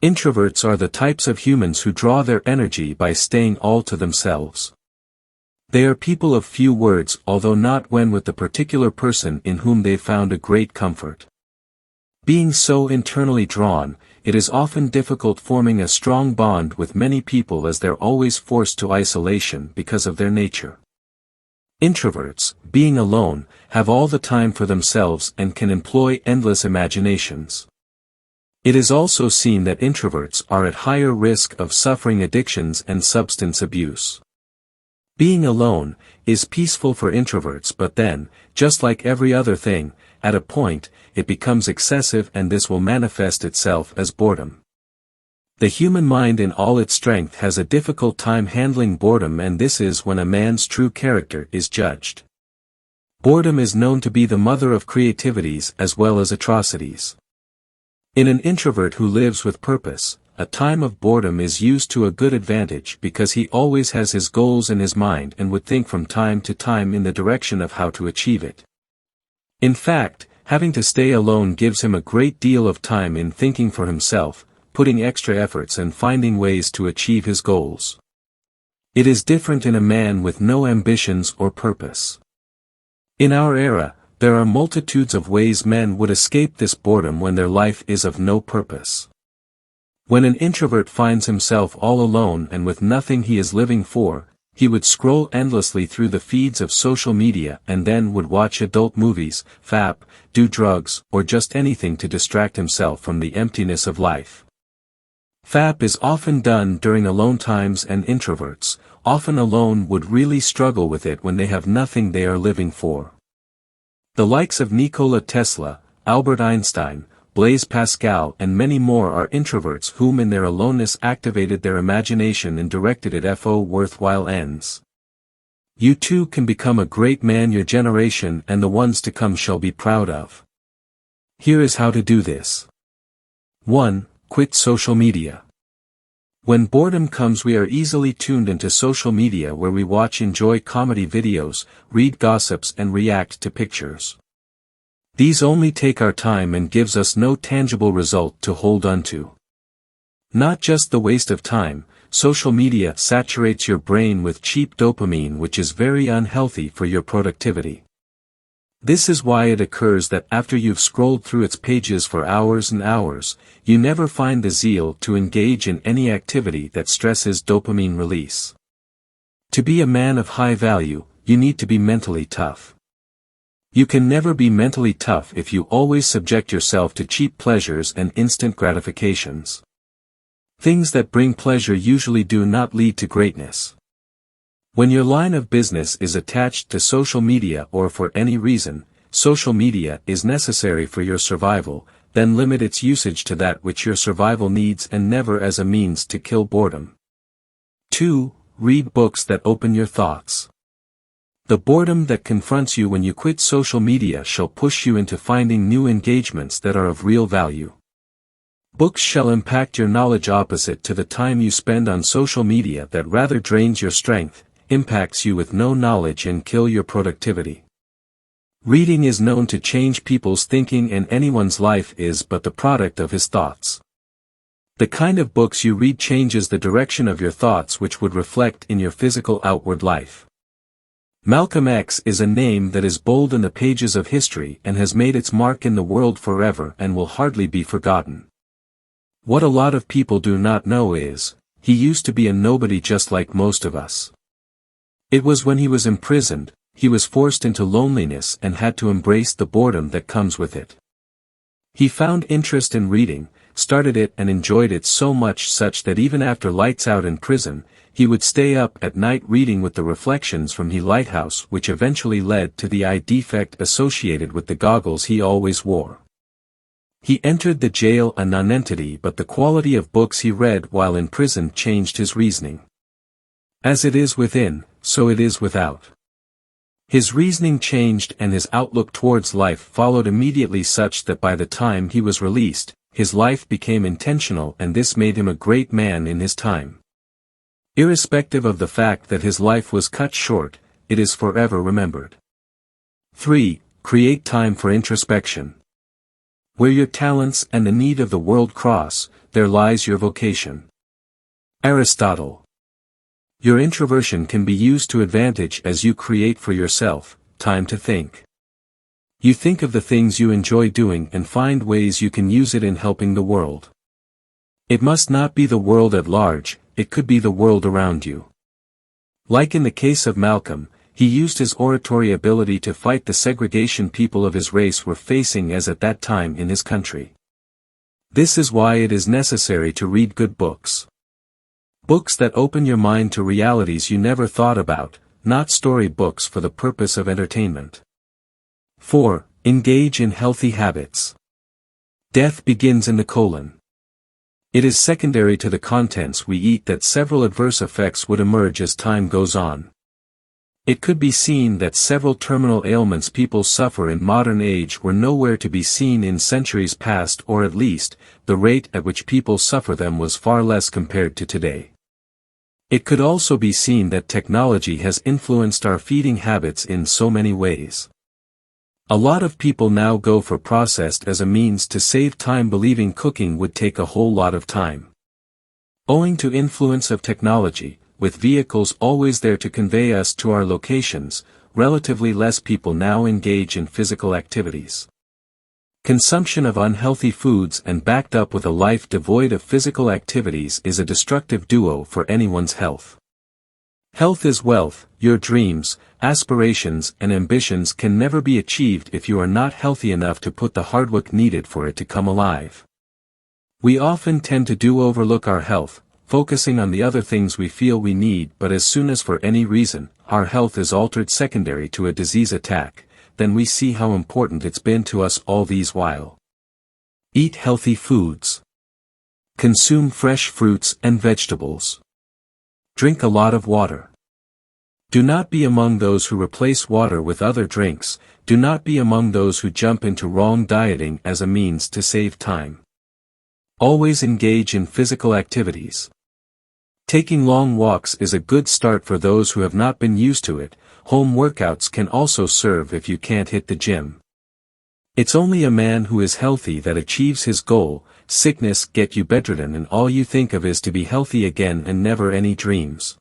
Introverts are the types of humans who draw their energy by staying all to themselves. They are people of few words, although not when with the particular person in whom they found a great comfort. Being so internally drawn, it is often difficult forming a strong bond with many people as they're always forced to isolation because of their nature. Introverts, being alone, have all the time for themselves and can employ endless imaginations. It is also seen that introverts are at higher risk of suffering addictions and substance abuse. Being alone is peaceful for introverts, but then, just like every other thing, at a point, it becomes excessive, and this will manifest itself as boredom. The human mind in all its strength has a difficult time handling boredom, and this is when a man's true character is judged. Boredom is known to be the mother of creativities as well as atrocities. In an introvert who lives with purpose, a time of boredom is used to a good advantage because he always has his goals in his mind and would think from time to time in the direction of how to achieve it. In fact, having to stay alone gives him a great deal of time in thinking for himself, putting extra efforts and finding ways to achieve his goals. It is different in a man with no ambitions or purpose. In our era, there are multitudes of ways men would escape this boredom when their life is of no purpose. When an introvert finds himself all alone and with nothing he is living for, he would scroll endlessly through the feeds of social media and then would watch adult movies, fap, do drugs, or just anything to distract himself from the emptiness of life. Fap is often done during alone times, and introverts, often alone, would really struggle with it when they have nothing they are living for. The likes of Nikola Tesla, Albert Einstein, Blaise Pascal and many more are introverts whom in their aloneness activated their imagination and directed it for worthwhile ends. You too can become a great man your generation and the ones to come shall be proud of. Here is how to do this. 1. Quit social media. When boredom comes, we are easily tuned into social media where we enjoy comedy videos, read gossips and react to pictures. These only take our time and gives us no tangible result to hold on to. Not just the waste of time, social media saturates your brain with cheap dopamine, which is very unhealthy for your productivity. This is why it occurs that after you've scrolled through its pages for hours and hours, you never find the zeal to engage in any activity that stresses dopamine release. To be a man of high value, you need to be mentally tough. You can never be mentally tough if you always subject yourself to cheap pleasures and instant gratifications. Things that bring pleasure usually do not lead to greatness. When your line of business is attached to social media or for any reason, social media is necessary for your survival, then limit its usage to that which your survival needs and never as a means to kill boredom. 2. Read books that open your thoughts. The boredom that confronts you when you quit social media shall push you into finding new engagements that are of real value. Books shall impact your knowledge opposite to the time you spend on social media that rather drains your strength, impacts you with no knowledge and kill your productivity. Reading is known to change people's thinking, and anyone's life is but the product of his thoughts. The kind of books you read changes the direction of your thoughts, which would reflect in your physical outward life. Malcolm X is a name that is bold in the pages of history and has made its mark in the world forever and will hardly be forgotten. What a lot of people do not know is, he used to be a nobody just like most of us. It was when he was imprisoned, he was forced into loneliness and had to embrace the boredom that comes with it. He found interest in reading, started it and enjoyed it so much such that even after lights out in prison, he would stay up at night reading with the reflections from the lighthouse, which eventually led to the eye defect associated with the goggles he always wore. He entered the jail a nonentity, but the quality of books he read while in prison changed his reasoning. As it is within, so it is without. His reasoning changed and his outlook towards life followed immediately, such that by the time he was released, his life became intentional, and this made him a great man in his time. Irrespective of the fact that his life was cut short, it is forever remembered. 3. Create time for introspection. Where your talents and the need of the world cross, there lies your vocation. Aristotle. Your introversion can be used to advantage as you create for yourself time to think. You think of the things you enjoy doing and find ways you can use it in helping the world. It must not be the world at large, it could be the world around you. Like in the case of Malcolm, he used his oratory ability to fight the segregation people of his race were facing as at that time in his country. This is why it is necessary to read good books. Books that open your mind to realities you never thought about, not story books for the purpose of entertainment. 4. Engage in healthy habits. Death begins in the colon. It is secondary to the contents we eat that several adverse effects would emerge as time goes on. It could be seen that several terminal ailments people suffer in modern age were nowhere to be seen in centuries past, or at least, the rate at which people suffer them was far less compared to today. It could also be seen that technology has influenced our feeding habits in so many ways. A lot of people now go for processed as a means to save time, believing cooking would take a whole lot of time. Owing to influence of technology, with vehicles always there to convey us to our locations, relatively less people now engage in physical activities. Consumption of unhealthy foods and backed up with a life devoid of physical activities is a destructive duo for anyone's health. Health is wealth. Your dreams, aspirations and ambitions can never be achieved if you are not healthy enough to put the hard work needed for it to come alive. We often tend to overlook our health, focusing on the other things we feel we need, but as soon as for any reason, our health is altered secondary to a disease attack, then we see how important it's been to us all these while. Eat healthy foods. Consume fresh fruits and vegetables. Drink a lot of water. Do not be among those who replace water with other drinks, do not be among those who jump into wrong dieting as a means to save time. Always engage in physical activities. Taking long walks is a good start for those who have not been used to it. Home workouts can also serve if you can't hit the gym. It's only a man who is healthy that achieves his goal. Sickness get you bedridden and all you think of is to be healthy again and never any dreams.